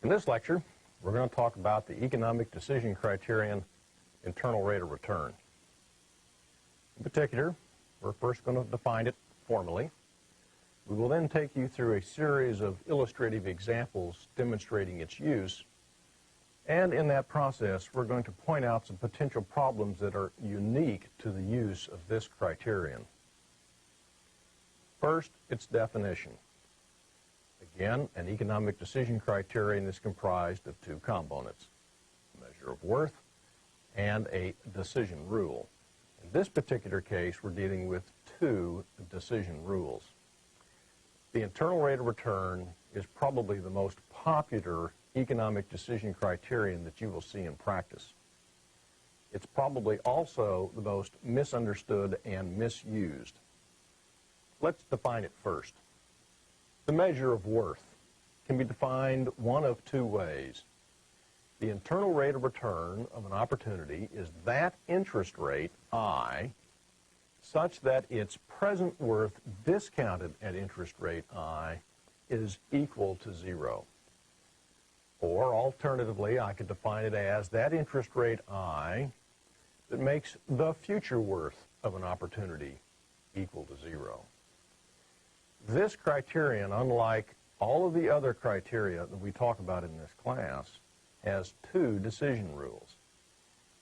In this lecture, we're going to talk about the economic decision criterion, internal rate of return. In particular, we're first going to define it formally. We will then take you through a series of illustrative examples demonstrating its use. And in that process, we're going to point out some potential problems that are unique to the use of this criterion. First, its definition. Again, an economic decision criterion is comprised of two components, a measure of worth and a decision rule. In this particular case, we're dealing with two decision rules. The internal rate of return is probably the most popular economic decision criterion that you will see in practice. It's probably also the most misunderstood and misused. Let's define it first. The measure of worth can be defined one of two ways. The internal rate of return of an opportunity is that interest rate, I, such that its present worth discounted at interest rate I is equal to zero. Or alternatively, I could define it as that interest rate I that makes the future worth of an opportunity equal to zero. This criterion, unlike all of the other criteria that we talk about in this class, has two decision rules.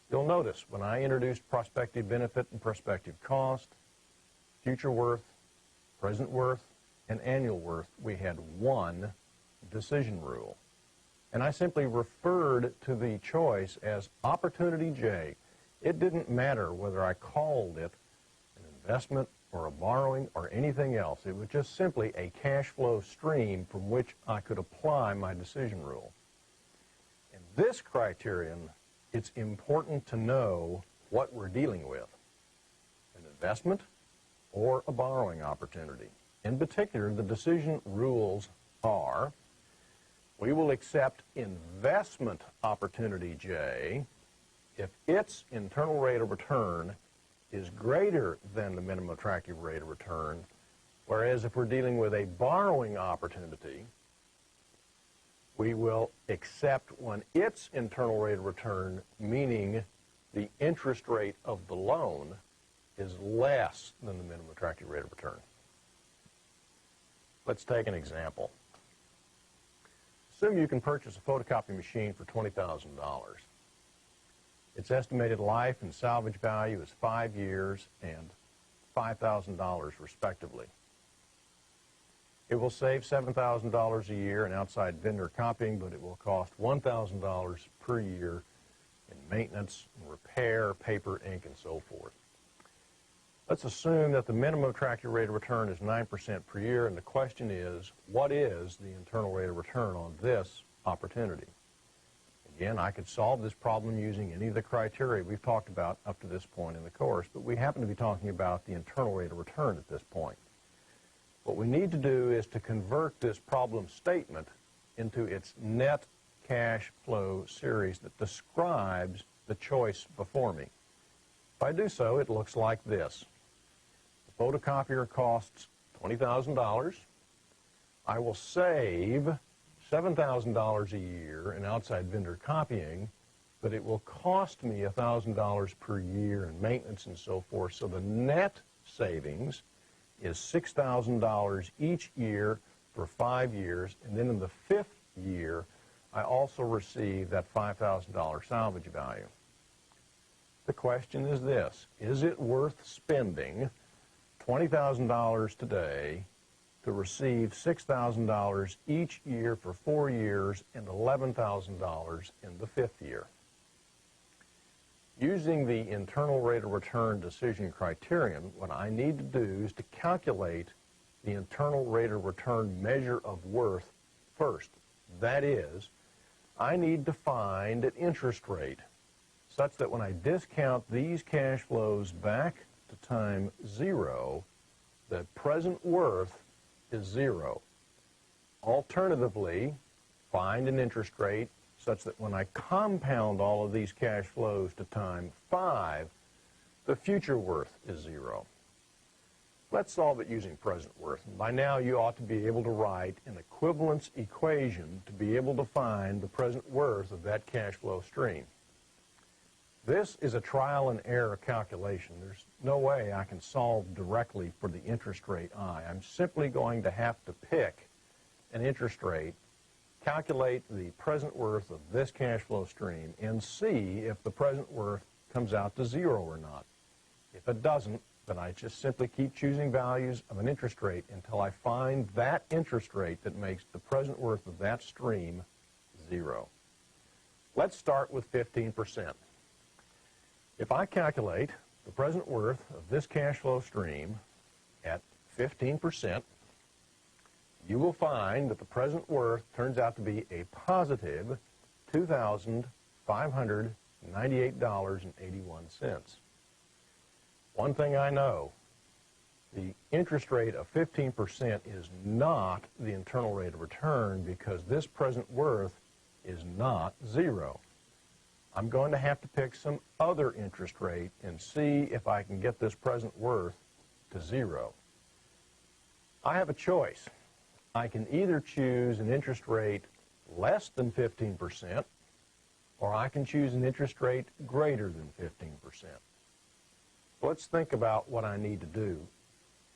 You'll notice when I introduced prospective benefit and prospective cost, future worth, present worth, and annual worth, we had one decision rule. And I simply referred to the choice as Opportunity J. It didn't matter whether I called it an investment or a borrowing or anything else. It was just simply a cash flow stream from which I could apply my decision rule. In this criterion, it's important to know what we're dealing with, an investment or a borrowing opportunity. In particular, the decision rules are, we will accept investment opportunity J if its internal rate of return is greater than the minimum attractive rate of return, whereas if we're dealing with a borrowing opportunity, we will accept when its internal rate of return, meaning the interest rate of the loan, is less than the minimum attractive rate of return. Let's take an example. Assume you can purchase a photocopy machine for $20,000. Its estimated life and salvage value is 5 years and $5,000 respectively. It will save $7,000 a year in outside vendor copying, but it will cost $1,000 per year in maintenance, and repair, paper, ink, and so forth. Let's assume that the minimum attractive rate of return is 9% per year, and the question is, what is the internal rate of return on this opportunity? Again, I could solve this problem using any of the criteria we've talked about up to this point in the course, but we happen to be talking about the internal rate of return at this point. What we need to do is to convert this problem statement into its net cash flow series that describes the choice before me. If I do so, it looks like this. The photocopier costs $20,000. I will save $7,000 a year in outside vendor copying, but it will cost me $1,000 per year in maintenance and so forth. So the net savings is $6,000 each year for 5 years, and then in the 5th year, I also receive that $5,000 salvage value. The question is this: is it worth spending $20,000 today to receive $6,000 each year for 4 years and $11,000 in the 5th year? Using the internal rate of return decision criterion, what I need to do is to calculate the internal rate of return measure of worth first. That is, I need to find an interest rate such that when I discount these cash flows back to time zero, the present worth is zero. Alternatively, find an interest rate such that when I compound all of these cash flows to time 5, the future worth is zero. Let's solve it using present worth. And by now you ought to be able to write an equivalence equation to be able to find the present worth of that cash flow stream. This is a trial and error calculation. There's no way I can solve directly for the interest rate I. I'm simply going to have to pick an interest rate, calculate the present worth of this cash flow stream, and see if the present worth comes out to 0 or not. If it doesn't, then I just simply keep choosing values of an interest rate until I find that interest rate that makes the present worth of that stream 0. Let's start with 15%. If I calculate the present worth of this cash flow stream at 15%, you will find that the present worth turns out to be a positive $2,598.81. One thing I know, the interest rate of 15% is not the internal rate of return because this present worth is not 0. I'm going to have to pick some other interest rate and see if I can get this present worth to 0. I have a choice. I can either choose an interest rate less than 15%, or I can choose an interest rate greater than 15%. Let's think about what I need to do.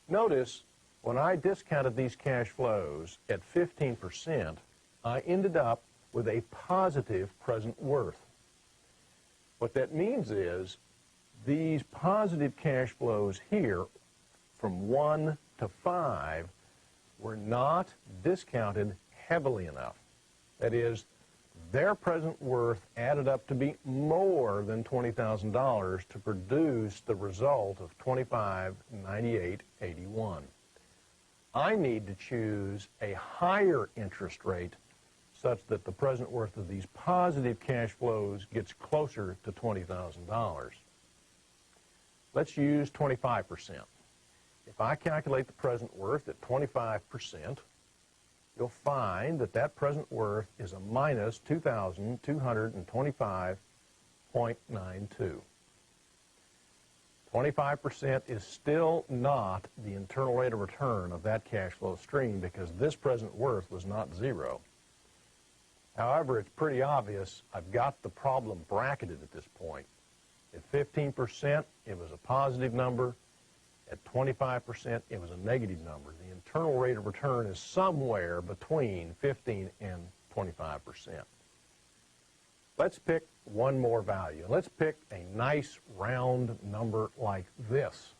Notice when I discounted these cash flows at 15%, I ended up with a positive present worth. What that means is these positive cash flows here from 1 to 5 were not discounted heavily enough. That is, their present worth added up to be more than $20,000 to produce the result of $25,9881. I need to choose a higher interest rate such that the present worth of these positive cash flows gets closer to $20,000. Let's use 25%. If I calculate the present worth at 25%, you'll find that that present worth is a minus $2,225.92. 25% is still not the internal rate of return of that cash flow stream because this present worth was not 0. However, it's pretty obvious I've got the problem bracketed at this point. At 15%, it was a positive number. At 25%, it was a negative number. The internal rate of return is somewhere between 15 and 25%. Let's pick one more value. Let's pick a nice round number like this.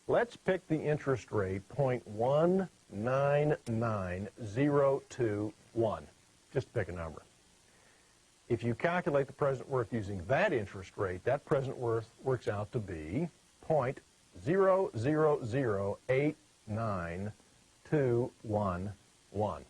Let's pick the interest rate 0.199021. Just pick a number. If you calculate the present worth using that interest rate, that present worth works out to be 0.0008921.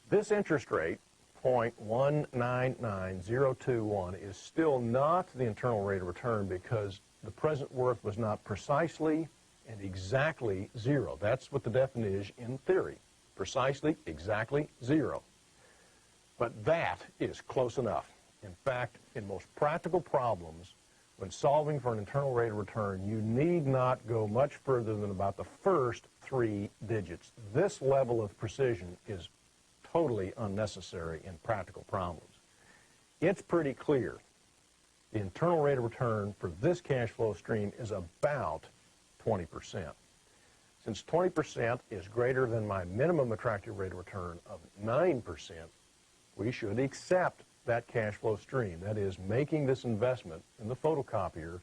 This interest rate, 0.199021, is still not the internal rate of return because the present worth was not precisely and exactly 0. That's what the definition is in theory. Precisely, exactly 0. But that is close enough. In fact, in most practical problems, when solving for an internal rate of return, you need not go much further than about the first 3 digits. This level of precision is totally unnecessary in practical problems. It's pretty clear. The internal rate of return for this cash flow stream is about 20%. Since 20% is greater than my minimum attractive rate of return of 9%, we should accept that cash flow stream. That is, making this investment in the photocopier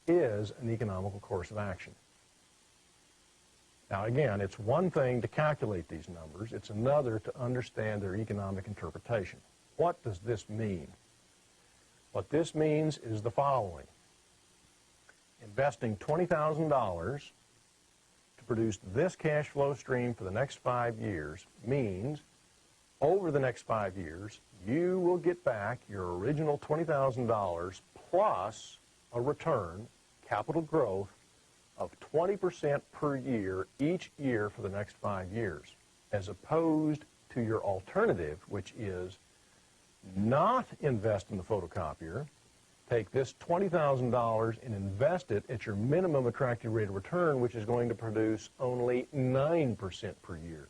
is an economical course of action. Now again, it's one thing to calculate these numbers, it's another to understand their economic interpretation. What does this mean? What this means is the following. Investing $20,000 to produce this cash flow stream for the next 5 years means over the next 5 years, you will get back your original $20,000 plus a return, capital growth, of 20% per year each year for the next 5 years, as opposed to your alternative, which is not invest in the photocopier, take this $20,000 and invest it at your minimum attractive rate of return, which is going to produce only 9% per year.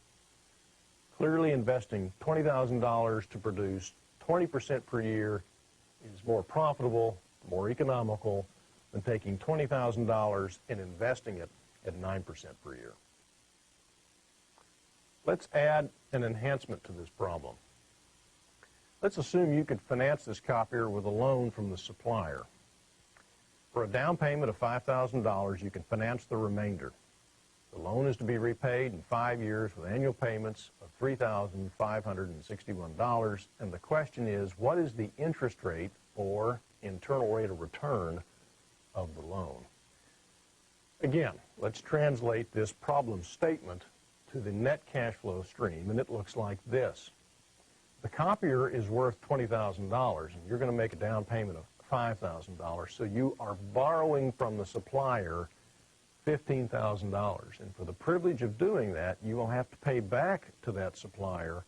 Clearly, investing $20,000 to produce 20% per year is more profitable, more economical than taking $20,000 and investing it at 9% per year. Let's add an enhancement to this problem. Let's assume you could finance this copier with a loan from the supplier. For a down payment of $5,000, you can finance the remainder. The loan is to be repaid in 5 years with annual payments of $3,561. And the question is, what is the interest rate or internal rate of return of the loan? Again, let's translate this problem statement to the net cash flow stream, and it looks like this. The copier is worth $20,000, and you're going to make a down payment of $5,000, so you are borrowing from the supplier $15,000. And for the privilege of doing that, you will have to pay back to that supplier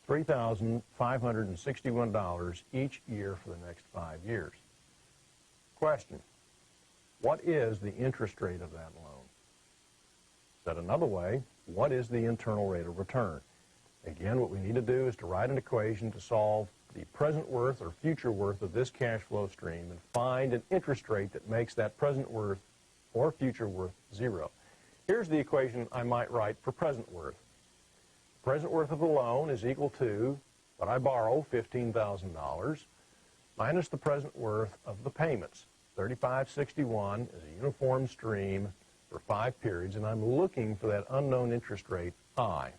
$3,561 each year for the next 5 years. Question: what is the interest rate of that loan? Said another way, what is the internal rate of return? Again, what we need to do is to write an equation to solve the present worth or future worth of this cash flow stream and find an interest rate that makes that present worth or future worth zero. Here's the equation I might write for present worth. Present worth of the loan is equal to what I borrow, $15,000, minus the present worth of the payments. $3,561 is a uniform stream for 5 periods, and I'm looking for that unknown interest rate, I.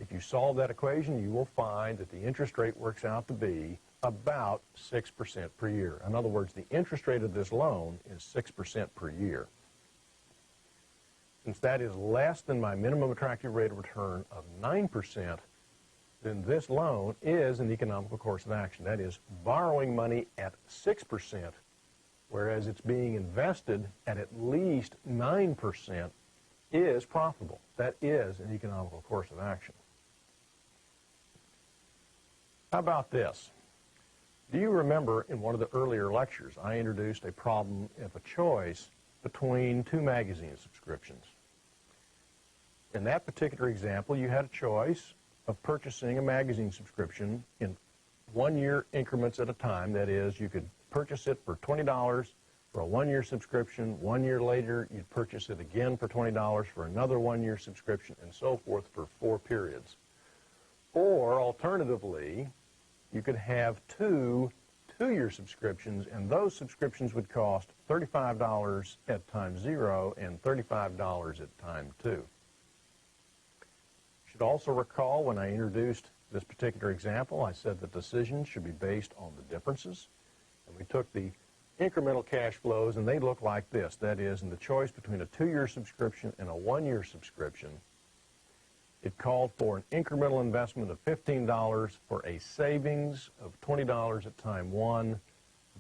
If you solve that equation, you will find that the interest rate works out to be about 6% per year. In other words, the interest rate of this loan is 6% per year. Since that is less than my minimum attractive rate of return of 9%, then this loan is an economical course of action. That is, borrowing money at 6%, whereas it's being invested at least 9%, is profitable. That is an economical course of action. How about this? Do you remember in one of the earlier lectures I introduced a problem of a choice between 2 magazine subscriptions? In that particular example, you had a choice of purchasing a magazine subscription in 1-year increments at a time. That is, you could purchase it for $20 for a 1-year subscription. 1 year later, you'd purchase it again for $20 for another 1-year subscription, and so forth for 4 periods. Or, alternatively, you could have 2 2-year subscriptions, and those subscriptions would cost $35 at time 0 and $35 at time 2. You should also recall when I introduced this particular example, I said that decisions should be based on the differences. And we took the incremental cash flows, and they look like this. That is, in the choice between a 2-year subscription and a 1-year subscription, it called for an incremental investment of $15 for a savings of $20 at time 1,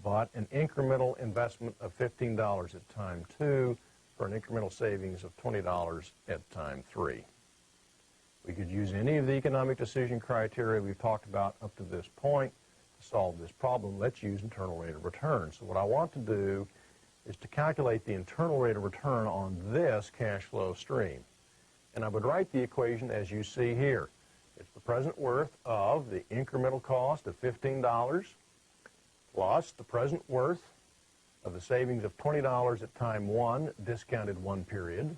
but an incremental investment of $15 at time 2 for an incremental savings of $20 at time 3. We could use any of the economic decision criteria we've talked about up to this point to solve this problem. Let's use internal rate of return. So what I want to do is to calculate the internal rate of return on this cash flow stream. And I would write the equation as you see here. It's the present worth of the incremental cost of $15 plus the present worth of the savings of $20 at time 1, discounted 1 period,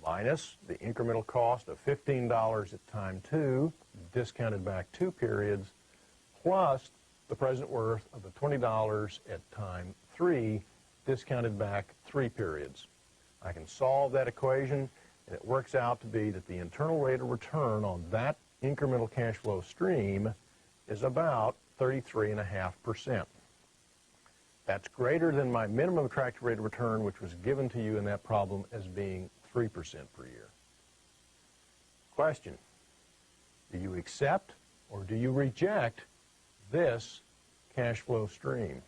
minus the incremental cost of $15 at time 2, discounted back 2 periods, plus the present worth of the $20 at time 3, discounted back 3 periods. I can solve that equation, and it works out to be that the internal rate of return on that incremental cash flow stream is about 33.5%. That's greater than my minimum attractive rate of return, which was given to you in that problem as being 3% per year. Question: do you accept or do you reject this cash flow stream?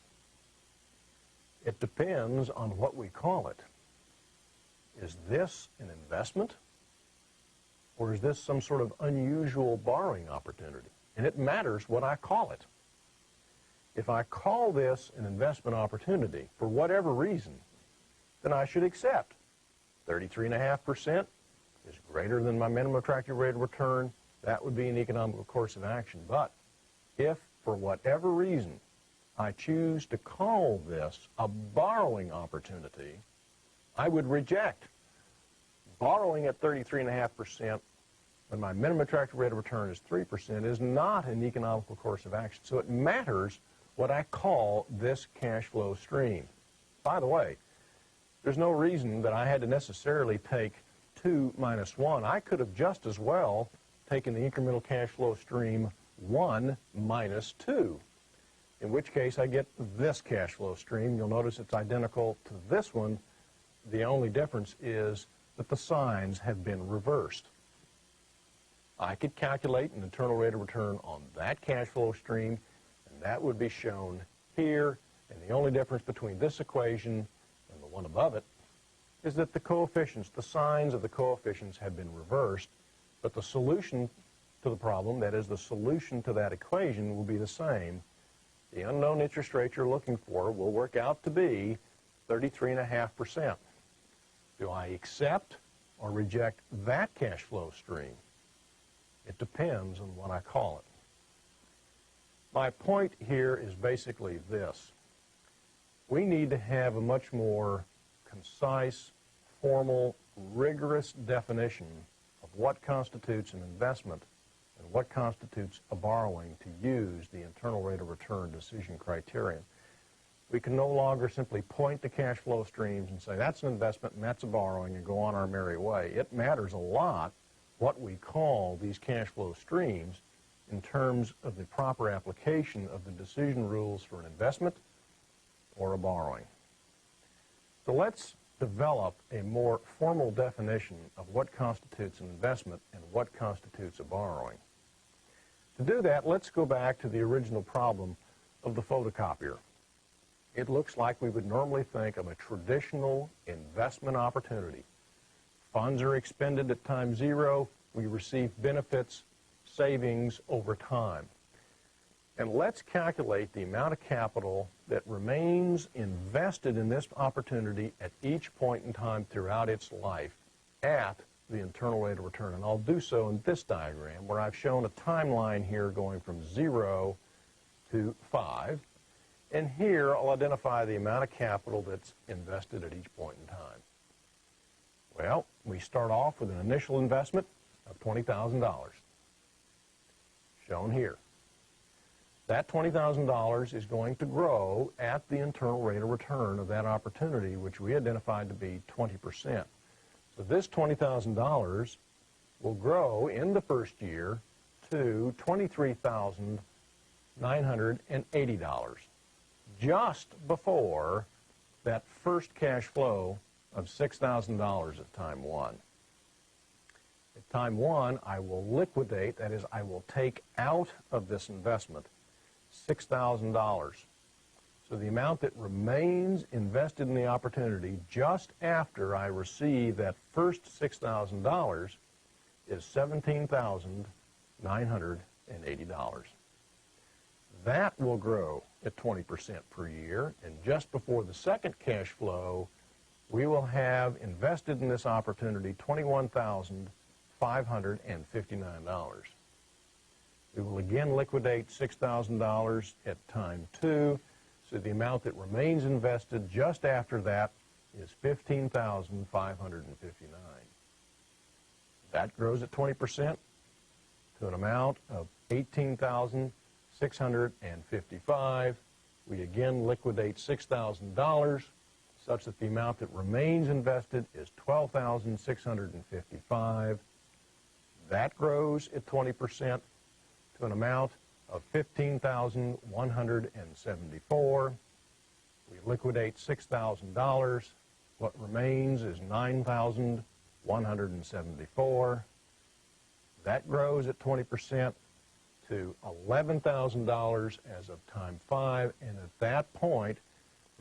It depends on what we call it. Is this an investment, or is this some sort of unusual borrowing opportunity? And it matters what I call it. If I call this an investment opportunity for whatever reason, then I should accept. 33.5% is greater than my minimum attractive rate of return. That would be an economical course of action. But if, for whatever reason, I choose to call this a borrowing opportunity, I would reject. Borrowing at 33.5% when my minimum attractive rate of return is 3% is not an economical course of action. So it matters what I call this cash flow stream. By the way, there's no reason that I had to necessarily take 2 minus 1. I could have just as well taken the incremental cash flow stream 1 minus 2, in which case I get this cash flow stream. You'll notice it's identical to this one. The only difference is that the signs have been reversed. I could calculate an internal rate of return on that cash flow stream, and that would be shown here. And the only difference between this equation and the one above it is that the coefficients, the signs of the coefficients have been reversed, but the solution to the problem, that is the solution to that equation, will be the same. The unknown interest rate you're looking for will work out to be 33.5%. Do I accept or reject that cash flow stream? It depends on what I call it. My point here is basically this. We need to have a much more concise, formal, rigorous definition of what constitutes an investment and what constitutes a borrowing to use the internal rate of return decision criterion. We can no longer simply point to cash flow streams and say that's an investment and that's a borrowing and go on our merry way. It matters a lot what we call these cash flow streams in terms of the proper application of the decision rules for an investment or a borrowing. So let's develop a more formal definition of what constitutes an investment and what constitutes a borrowing. To do that, let's go back to the original problem of the photocopier. It looks like we would normally think of a traditional investment opportunity. Funds are expended at time zero. We receive benefits, savings over time. And let's calculate the amount of capital that remains invested in this opportunity at each point in time throughout its life at the internal rate of return. And I'll do so in this diagram where I've shown a timeline here going from 0 to 5. And here I'll identify the amount of capital that's invested at each point in time. Well, we start off with an initial investment of $20,000, shown here. That $20,000 is going to grow at the internal rate of return of that opportunity, which we identified to be 20%. So this $20,000 will grow in the first year to $23,980, just before that first cash flow of $6,000 at time one. At time one, I will liquidate, that is, I will take out of this investment $6,000. So the amount that remains invested in the opportunity just after I receive that first $6,000 is $17,980. That will grow at 20% per year, and just before the second cash flow, we will have invested in this opportunity $21,559. We will again liquidate $6,000 at time two, so the amount that remains invested just after that is $15,559. That grows at 20% to an amount of $18,655. We again liquidate $6,000 such that the amount that remains invested is $12,655. That grows at 20% to an amount of $15,174. We liquidate $6,000. What remains is $9,174. That grows at 20% to $11,000 as of time 5, and at that point,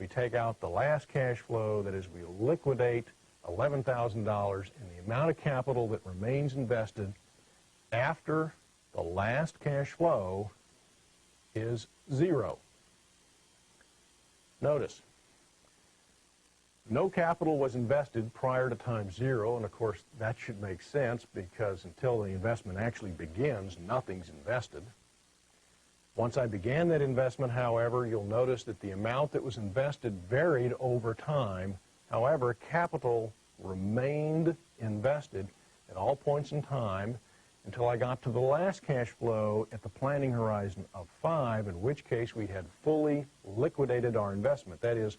we take out the last cash flow, that is, we liquidate $11,000, and the amount of capital that remains invested after the last cash flow is 0. Notice, no capital was invested prior to time zero, and of course that should make sense because until the investment actually begins, nothing's invested. Once I began that investment, however, you'll notice that the amount that was invested varied over time. However, capital remained invested at all points in time until I got to the last cash flow at the planning horizon of 5, in which case we had fully liquidated our investment. That is,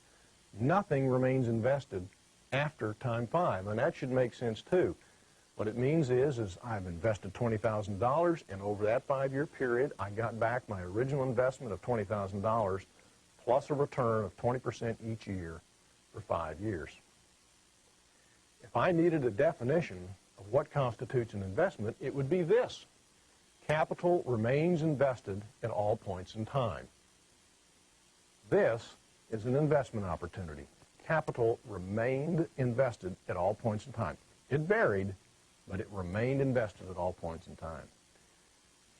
nothing remains invested after time 5, and that should make sense too. What it means is I've invested $20,000, and over that 5-year period, I got back my original investment of $20,000 plus a return of 20% each year for 5 years. If I needed a definition of what constitutes an investment, it would be this: capital remains invested at all points in time. This is an investment opportunity. Capital remained invested at all points in time. It varied, but it remained invested at all points in time.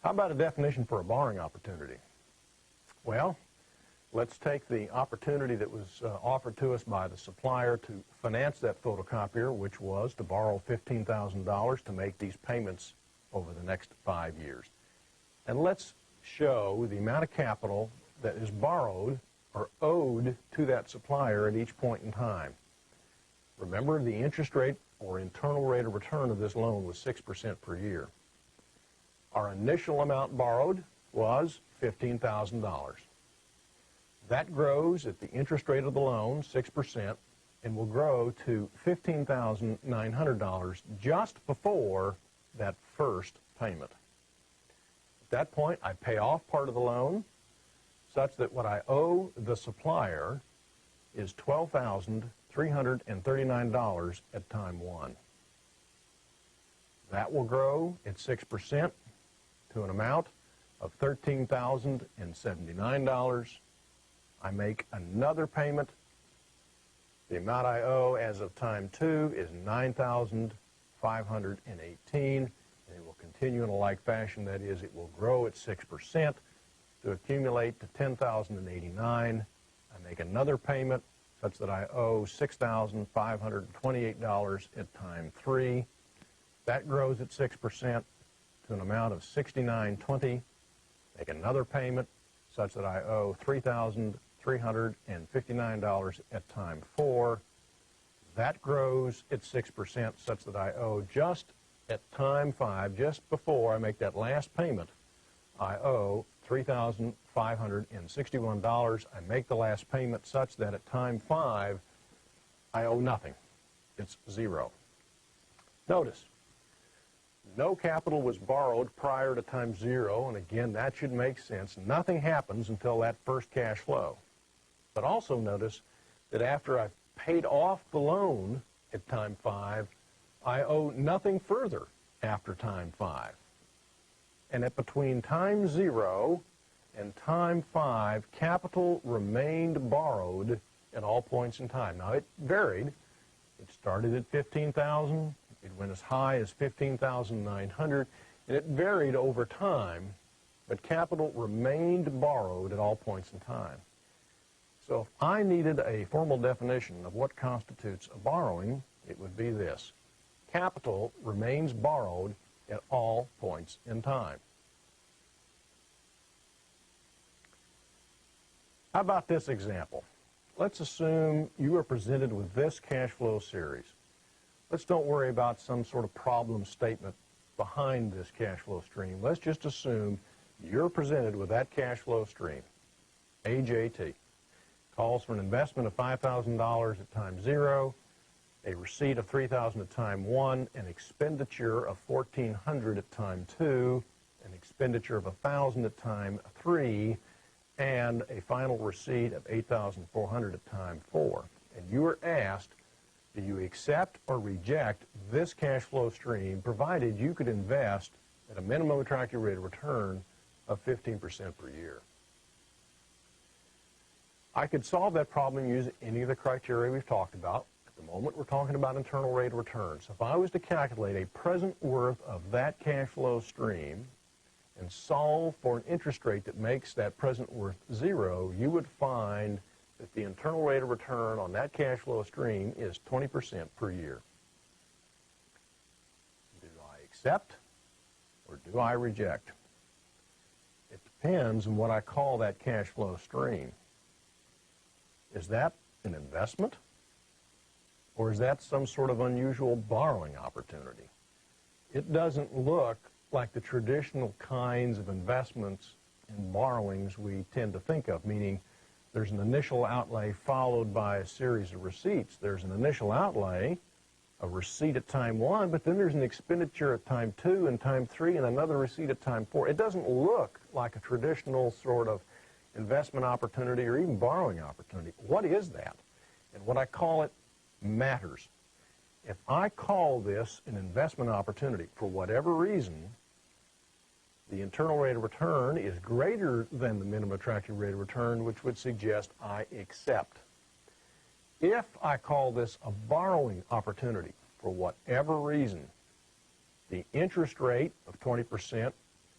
How about a definition for a borrowing opportunity? Well, let's take the opportunity that was offered to us by the supplier to finance that photocopier, which was to borrow $15,000 to make these payments over the next 5 years. And let's show the amount of capital that is borrowed or owed to that supplier at each point in time. Remember, the interest rate or internal rate of return of this loan was 6% per year. Our initial amount borrowed was $15,000. That grows at the interest rate of the loan, 6%, and will grow to $15,900 just before that first payment. At that point, I pay off part of the loan such that what I owe the supplier is $12,339 at time 1. That will grow at 6% to an amount of $13,079. I make another payment. The amount I owe as of time 2 is $9,518, and it will continue in a like fashion. That is, it will grow at 6% to accumulate to $10,089. I make another payment such that I owe $6,528 at time 3. That grows at 6% to an amount of $69.20. Make another payment such that I owe $3,359 at time 4. That grows at 6% such that I owe just at time 5, just before I make that last payment, I owe $3,561. I make the last payment such that at time 5, I owe nothing. It's 0. Notice, no capital was borrowed prior to time 0, and again, that should make sense. Nothing happens until that first cash flow. But also notice that after I've paid off the loan at time 5, I owe nothing further after time 5. And at between time 0 and time 5, capital remained borrowed at all points in time. Now, it varied. It started at $15,000. It went as high as $15,900, and it varied over time, but capital remained borrowed at all points in time. So if I needed a formal definition of what constitutes a borrowing, it would be this: capital remains borrowed at all points in time. How about this example? Let's assume you are presented with this cash flow series. Let's don't worry about some sort of problem statement behind this cash flow stream. Let's just assume you're presented with that cash flow stream. AJT calls for an investment of $5,000 at time 0, a receipt of $3,000 at time 1, an expenditure of $1,400 at time 2, an expenditure of $1,000 at time 3, and a final receipt of $8,400 at time 4. And you are asked, do you accept or reject this cash flow stream, provided you could invest at a minimum attractive rate of return of 15% per year? I could solve that problem using any of the criteria we've talked about. At the moment, we're talking about internal rate of return. So if I was to calculate a present worth of that cash flow stream and solve for an interest rate that makes that present worth 0, you would find that the internal rate of return on that cash flow stream is 20% per year. Do I accept or do I reject? It depends on what I call that cash flow stream. Is that an investment? Or is that some sort of unusual borrowing opportunity? It doesn't look like the traditional kinds of investments and borrowings we tend to think of, meaning there's an initial outlay followed by a series of receipts. There's an initial outlay, a receipt at time 1, but then there's an expenditure at time 2 and time 3 and another receipt at time 4. It doesn't look like a traditional sort of investment opportunity or even borrowing opportunity. What is that? And what I call it matters. If I call this an investment opportunity for whatever reason, the internal rate of return is greater than the minimum attractive rate of return, which would suggest I accept. If I call this a borrowing opportunity for whatever reason, the interest rate of 20%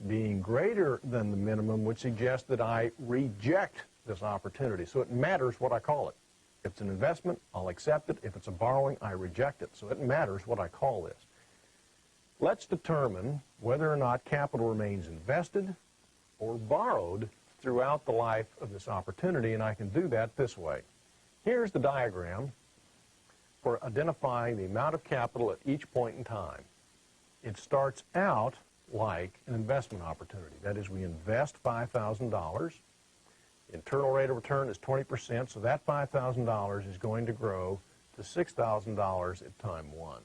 being greater than the minimum would suggest that I reject this opportunity. So it matters what I call it. If it's an investment, I'll accept it. If it's a borrowing, I reject it. So it matters what I call this. Let's determine whether or not capital remains invested or borrowed throughout the life of this opportunity, and I can do that this way. Here's the diagram for identifying the amount of capital at each point in time. It starts out like an investment opportunity. That is, we invest $5,000. Internal rate of return is 20%, so that $5,000 is going to grow to $6,000 at time 1.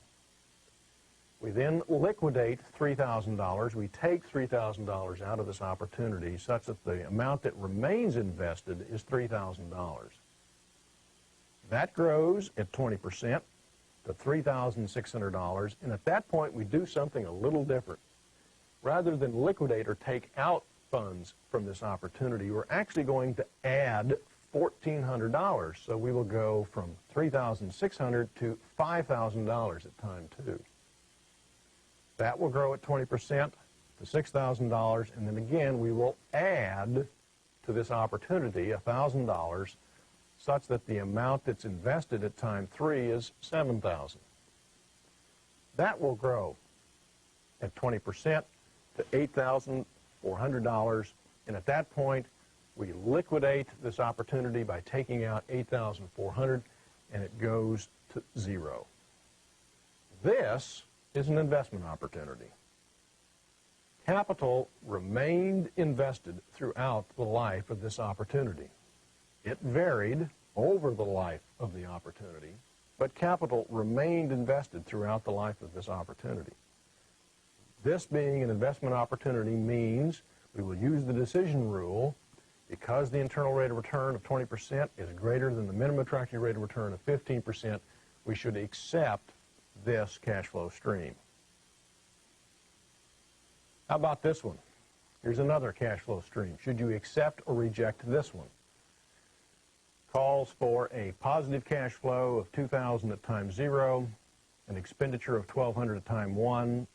We then liquidate $3,000. We take $3,000 out of this opportunity such that the amount that remains invested is $3,000. That grows at 20% to $3,600, and at that point we do something a little different. Rather than liquidate or take out funds from this opportunity, we're actually going to add $1,400. So we will go from $3,600 to $5,000 at time 2. That will grow at 20% to $6,000, and then again we will add to this opportunity $1,000 such that the amount that's invested at time 3 is $7,000. That will grow at 20% to $8,400, and at that point we liquidate this opportunity by taking out $8,400, and it goes to 0. This is an investment opportunity. Capital remained invested throughout the life of this opportunity. It varied over the life of the opportunity, but capital remained invested throughout the life of this opportunity. This being an investment opportunity means we will use the decision rule because the internal rate of return of 20% is greater than the minimum attractive rate of return of 15%, we should accept this cash flow stream. How about this one? Here's another cash flow stream. Should you accept or reject this one? Calls for a positive cash flow of $2,000 at time 0, an expenditure of $1,200 at time 1,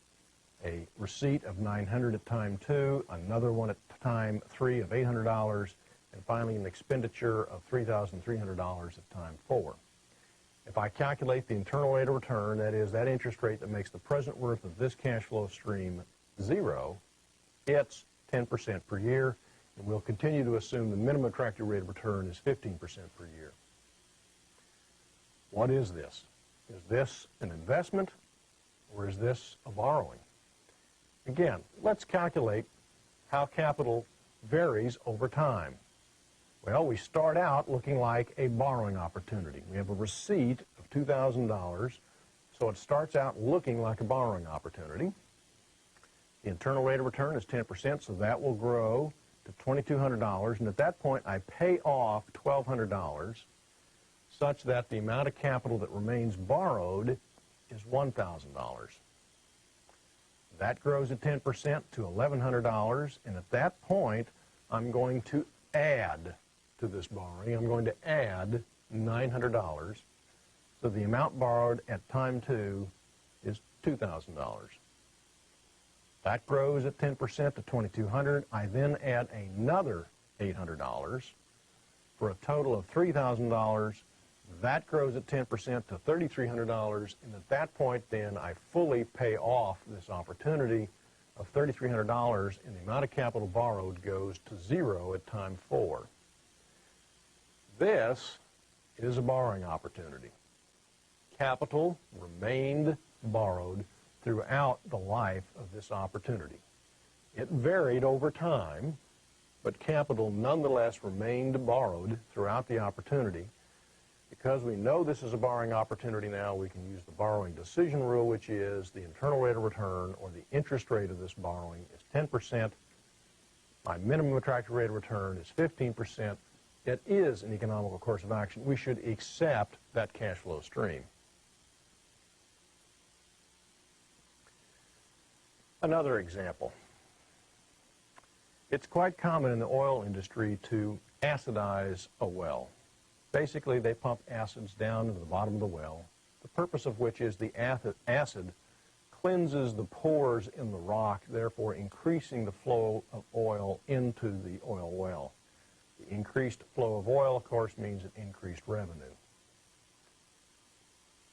a receipt of $900 at time 2, another one at time 3 of $800, and finally an expenditure of $3,300 at time 4. If I calculate the internal rate of return, that is, that interest rate that makes the present worth of this cash flow stream 0, it's 10% per year, and we'll continue to assume the minimum attractive rate of return is 15% per year. What is this? Is this an investment, or is this a borrowing? Again, let's calculate how capital varies over time. Well, we start out looking like a borrowing opportunity. We have a receipt of $2,000, so it starts out looking like a borrowing opportunity. The internal rate of return is 10%, so that will grow to $2,200, and at that point I pay off $1,200 such that the amount of capital that remains borrowed is $1,000. That grows at 10% to $1,100, and at that point I'm going to add to this borrowing. I'm going to add $900, so the amount borrowed at time 2 is $2,000. That grows at 10% to $2,200. I then add another $800 for for a total of $3,000. That grows at 10% to $3,300, and at that point then I fully pay off this opportunity of $3,300, and the amount of capital borrowed goes to zero at time 4. This is a borrowing opportunity. Capital remained borrowed throughout the life of this opportunity. It varied over time, but capital nonetheless remained borrowed throughout the opportunity. Because we know this is a borrowing opportunity now, we can use the borrowing decision rule, which is the internal rate of return or the interest rate of this borrowing is 10%. My minimum attractive rate of return is 15%. It is an economical course of action. We should accept that cash flow stream. Another example. It's quite common in the oil industry to acidize a well. Basically, they pump acids down into the bottom of the well, the purpose of which is the acid cleanses the pores in the rock, therefore increasing the flow of oil into the oil well. The increased flow of oil, of course, means an increased revenue.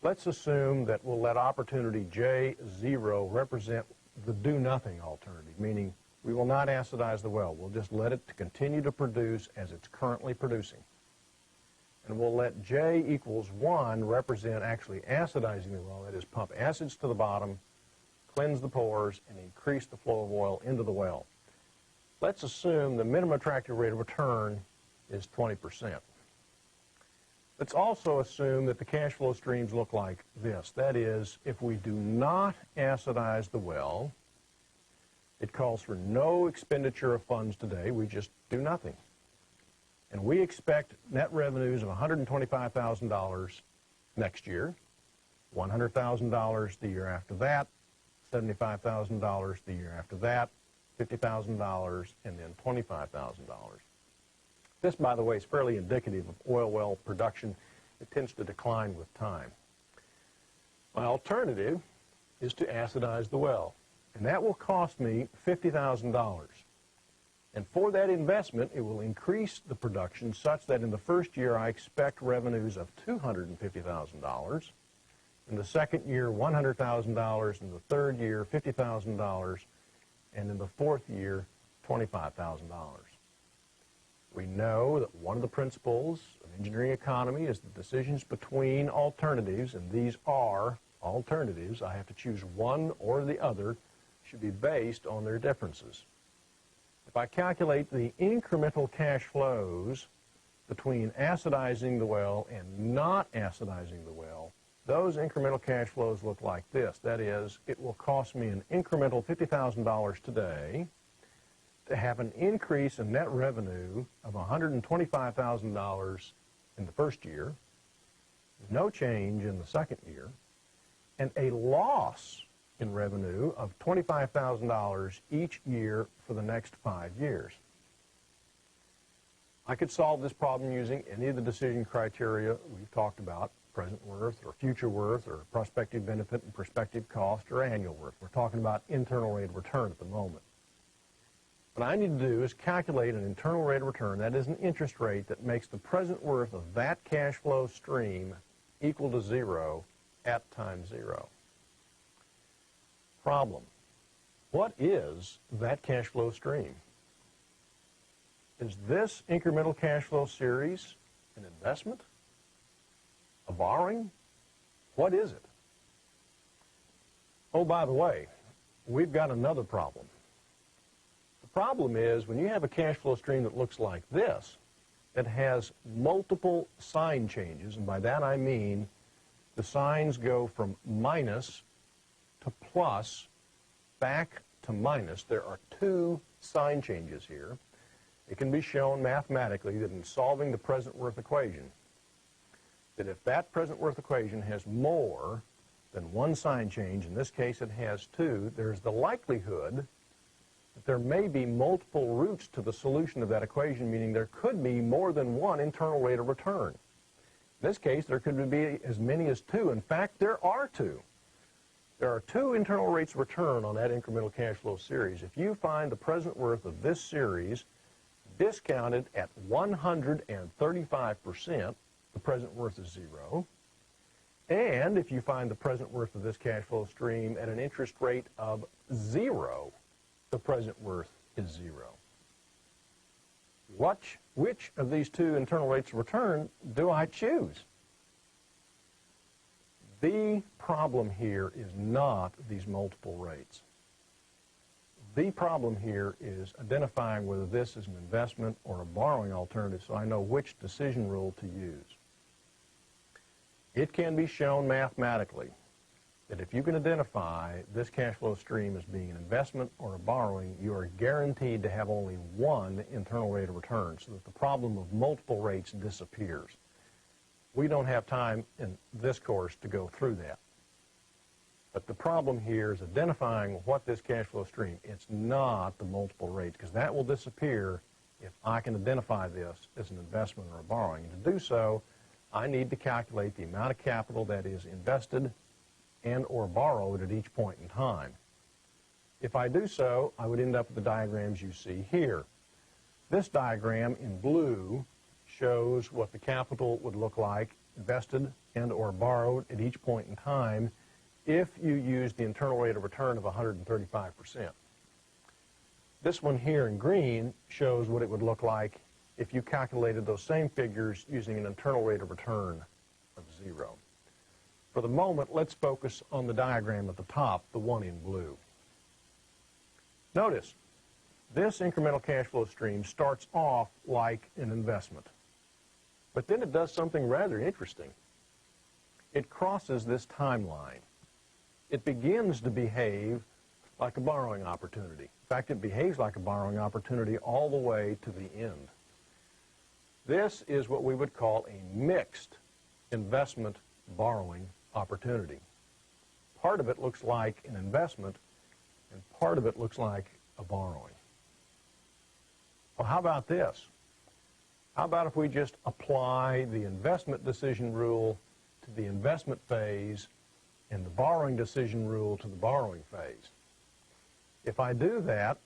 Let's assume that we'll let opportunity J0 represent the do-nothing alternative, meaning we will not acidize the well. We'll just let it continue to produce as it's currently producing. And we'll let J equals 1 represent actually acidizing the well, that is, pump acids to the bottom, cleanse the pores, and increase the flow of oil into the well. Let's assume the minimum attractive rate of return is 20%. Let's also assume that the cash flow streams look like this. That is, if we do not acidize the well, it calls for no expenditure of funds today. We just do nothing. And we expect net revenues of $125,000 next year, $100,000 the year after that, $75,000 the year after that, $50,000, and then $25,000. This, by the way, is fairly indicative of oil well production. It tends to decline with time. My alternative is to acidize the well, and that will cost me $50,000. And for that investment, it will increase the production such that in the first year I expect revenues of $250,000. In the second year, $100,000. In the third year, $50,000. And in the fourth year, $25,000. We know that one of the principles of engineering economy is the decisions between alternatives, and these are alternatives. I have to choose one or the other, should be based on their differences. If I calculate the incremental cash flows between acidizing the well and not acidizing the well, those incremental cash flows look like this. That is, it will cost me an incremental $50,000 today to have an increase in net revenue of $125,000 in the first year, no change in the second year, and a loss in revenue of $25,000 each year for the next 5 years. I could solve this problem using any of the decision criteria we've talked about, present worth or future worth or prospective benefit and prospective cost or annual worth. We're talking about internal rate of return at the moment. What I need to do is calculate an internal rate of return, that is an interest rate that makes the present worth of that cash flow stream equal to zero at time 0. Problem. What is that cash flow stream? Is this incremental cash flow series an investment? A borrowing? What is it? Oh, by the way, we've got another problem. The problem is when you have a cash flow stream that looks like this, that has multiple sign changes, and by that I mean the signs go from minus to plus, back to minus. There are 2 sign changes here. It can be shown mathematically that in solving the present worth equation, that if that present worth equation has more than 1 sign change, in this case it has 2, there's the likelihood that there may be multiple routes to the solution of that equation, meaning there could be more than 1 internal rate of return. In this case, there could be as many as 2. In fact, there are 2. There are 2 internal rates of return on that incremental cash flow series. If you find the present worth of this series discounted at 135%, the present worth is zero. And if you find the present worth of this cash flow stream at an interest rate of zero, the present worth is zero. Which of these two internal rates of return do I choose? The problem here is not these multiple rates. The problem here is identifying whether this is an investment or a borrowing alternative so I know which decision rule to use. It can be shown mathematically that if you can identify this cash flow stream as being an investment or a borrowing, you are guaranteed to have only one internal rate of return so that the problem of multiple rates disappears. We don't have time in this course to go through that. But the problem here is identifying what this cash flow stream, it's not the multiple rates, because that will disappear if I can identify this as an investment or a borrowing. And to do so, I need to calculate the amount of capital that is invested and or borrowed at each point in time. If I do so, I would end up with the diagrams you see here. This diagram in blue shows what the capital would look like invested and or borrowed at each point in time if you use the internal rate of return of 135%. This one here in green shows what it would look like if you calculated those same figures using an internal rate of return of zero. For the moment, let's focus on the diagram at the top, the one in blue. Notice, this incremental cash flow stream starts off like an investment. But then it does something rather interesting. It crosses this timeline. It begins to behave like a borrowing opportunity. In fact, it behaves like a borrowing opportunity all the way to the end. This is what we would call a mixed investment borrowing opportunity. Part of it looks like an investment, and part of it looks like a borrowing. Well, how about this? How about if we just apply the investment decision rule to the investment phase and the borrowing decision rule to the borrowing phase? If I do that,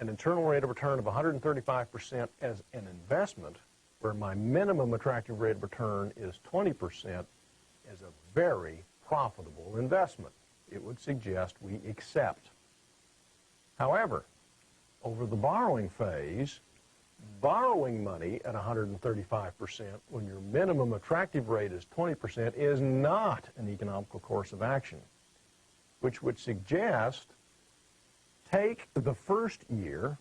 an internal rate of return of 135% as an investment, where my minimum attractive rate of return is 20%, is a very profitable investment. It would suggest we accept. However, over the borrowing phase, borrowing money at 135% when your minimum attractive rate is 20% is not an economical course of action, which would suggest take the first year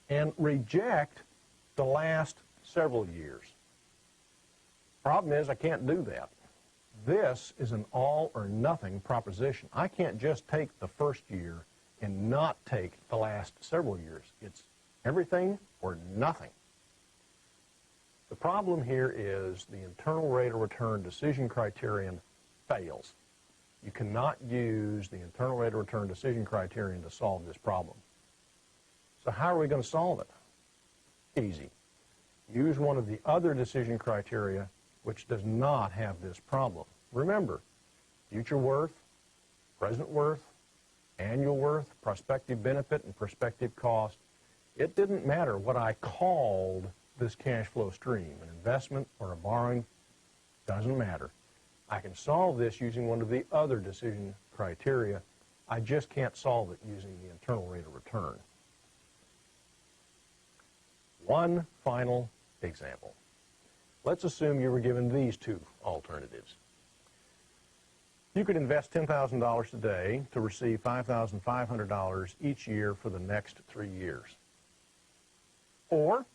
and reject the last several years. Problem is, I can't do that. This is an all or nothing proposition. I can't just take the first year and not take the last several years. It's everything or nothing. The problem here is the internal rate of return decision criterion fails. You cannot use the internal rate of return decision criterion to solve this problem. So how are we going to solve it? Easy. Use one of the other decision criteria which does not have this problem. Remember, future worth, present worth, annual worth, prospective benefit, and prospective cost. It didn't matter what I called this cash flow stream, an investment or a borrowing, doesn't matter. I can solve this using one of the other decision criteria. I just can't solve it using the internal rate of return. One final example. Let's assume you were given these two alternatives. You could invest $10,000 today to receive $5,500 each year for the next 3 years. Or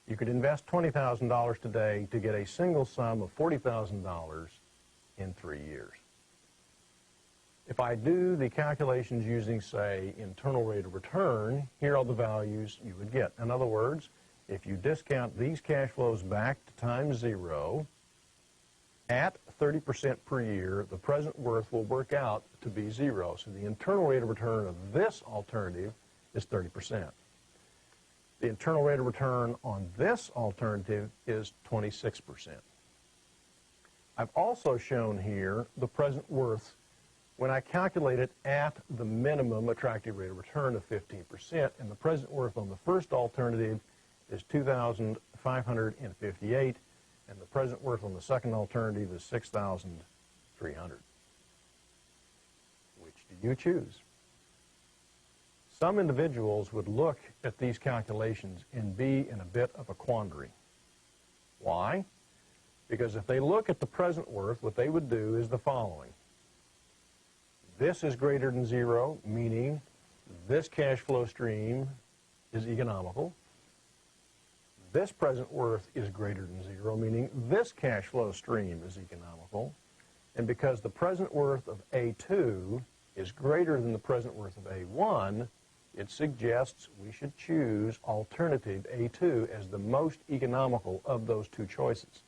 you could invest $20,000 today to get a single sum of $40,000 in 3 years. If I do the calculations using, say, internal rate of return, here are the values you would get. In other words, if you discount these cash flows back to time zero, at 30% per year, the present worth will work out to be zero. So the internal rate of return of this alternative is 30%. The internal rate of return on this alternative is 26%. I've also shown here the present worth when I calculate it at the minimum attractive rate of return of 15%, and the present worth on the first alternative is $2,558, and the present worth on the second alternative is $6,300. Which do you choose? Some individuals would look at these calculations and be in a bit of a quandary. Why? Because if they look at the present worth, what they would do is the following. This is greater than zero, meaning this cash flow stream is economical. This present worth is greater than zero, meaning this cash flow stream is economical. And because the present worth of A2 is greater than the present worth of A1, it suggests we should choose alternative A2 as the most economical of those two choices.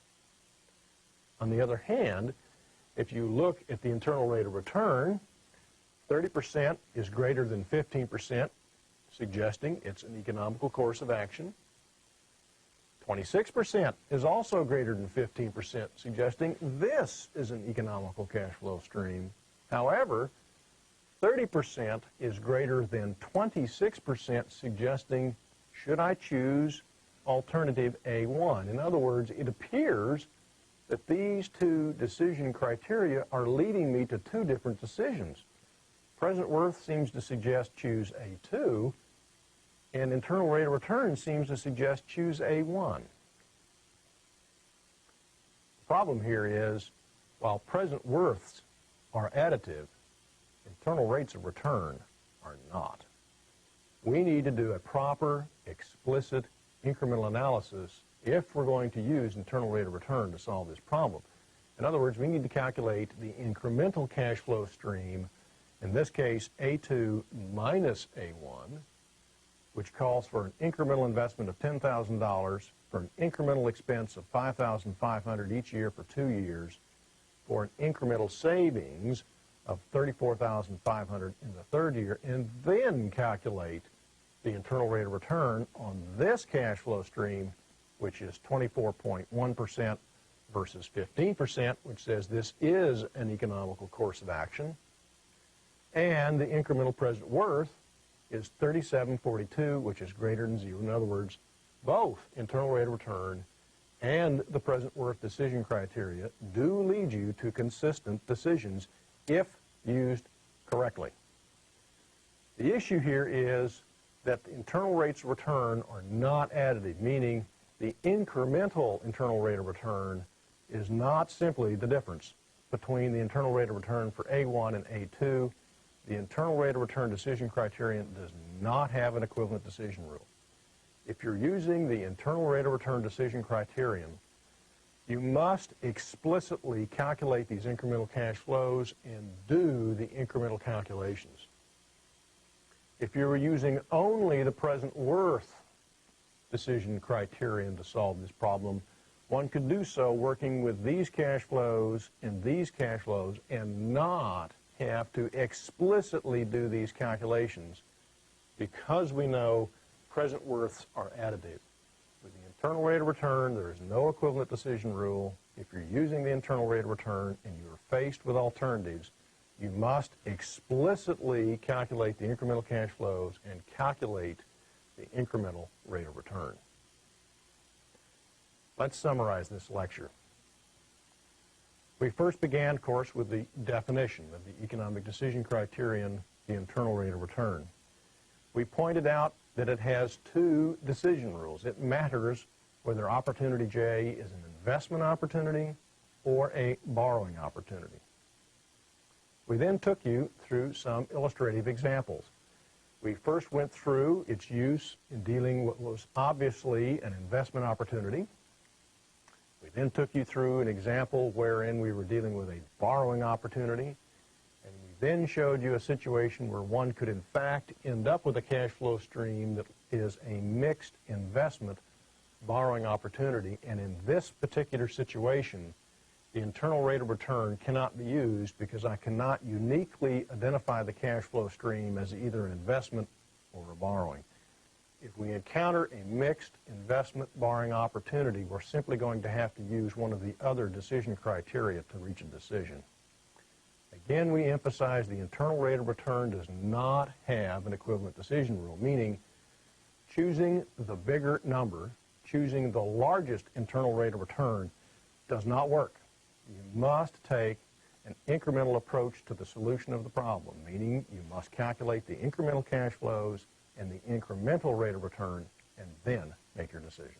On the other hand, if you look at the internal rate of return, 30% is greater than 15%, suggesting it's an economical course of action. 26% is also greater than 15%, suggesting this is an economical cash flow stream. However, 30% is greater than 26%, suggesting should I choose alternative A1? In other words, it appears that these two decision criteria are leading me to two different decisions. Present worth seems to suggest choose A2, and internal rate of return seems to suggest choose A1. The problem here is, while present worths are additive, internal rates of return are not. We need to do a proper, explicit incremental analysis if we're going to use internal rate of return to solve this problem. In other words, we need to calculate the incremental cash flow stream, in this case A2 minus A1, which calls for an incremental investment of $10,000 for an incremental expense of $5,500 each year for 2 years, for an incremental savings of $34,500 in the third year, and then calculate the internal rate of return on this cash flow stream, which is 24.1% versus 15%, which says this is an economical course of action. And the incremental present worth is 37.42, which is greater than zero. In other words, both internal rate of return and the present worth decision criteria do lead you to consistent decisions if used correctly. The issue here is that the internal rates of return are not additive, meaning the incremental internal rate of return is not simply the difference between the internal rate of return for A1 and A2. The internal rate of return decision criterion does not have an equivalent decision rule. If you're using the internal rate of return decision criterion, you must explicitly calculate these incremental cash flows and do the incremental calculations. If you were using only the present worth decision criterion to solve this problem, one could do so working with these cash flows and these cash flows and not have to explicitly do these calculations, because we know present worths are additive. With the internal rate of return, there is no equivalent decision rule. If you're using the internal rate of return and you're faced with alternatives, you must explicitly calculate the incremental cash flows and calculate the incremental rate of return. Let's summarize this lecture. We first began, of course, with the definition of the economic decision criterion, the internal rate of return. We pointed out that it has two decision rules. It matters whether opportunity J is an investment opportunity or a borrowing opportunity. We then took you through some illustrative examples. We first went through its use in dealing with what was obviously an investment opportunity. We then took you through an example wherein we were dealing with a borrowing opportunity, and we then showed you a situation where one could in fact end up with a cash flow stream that is a mixed investment borrowing opportunity, and in this particular situation, the internal rate of return cannot be used because I cannot uniquely identify the cash flow stream as either an investment or a borrowing. If we encounter a mixed investment borrowing opportunity, we're simply going to have to use one of the other decision criteria to reach a decision. Again, we emphasize the internal rate of return does not have an equivalent decision rule, meaning choosing the bigger number, choosing the largest internal rate of return does not work. You must take an incremental approach to the solution of the problem, meaning you must calculate the incremental cash flows and the incremental rate of return and then make your decision.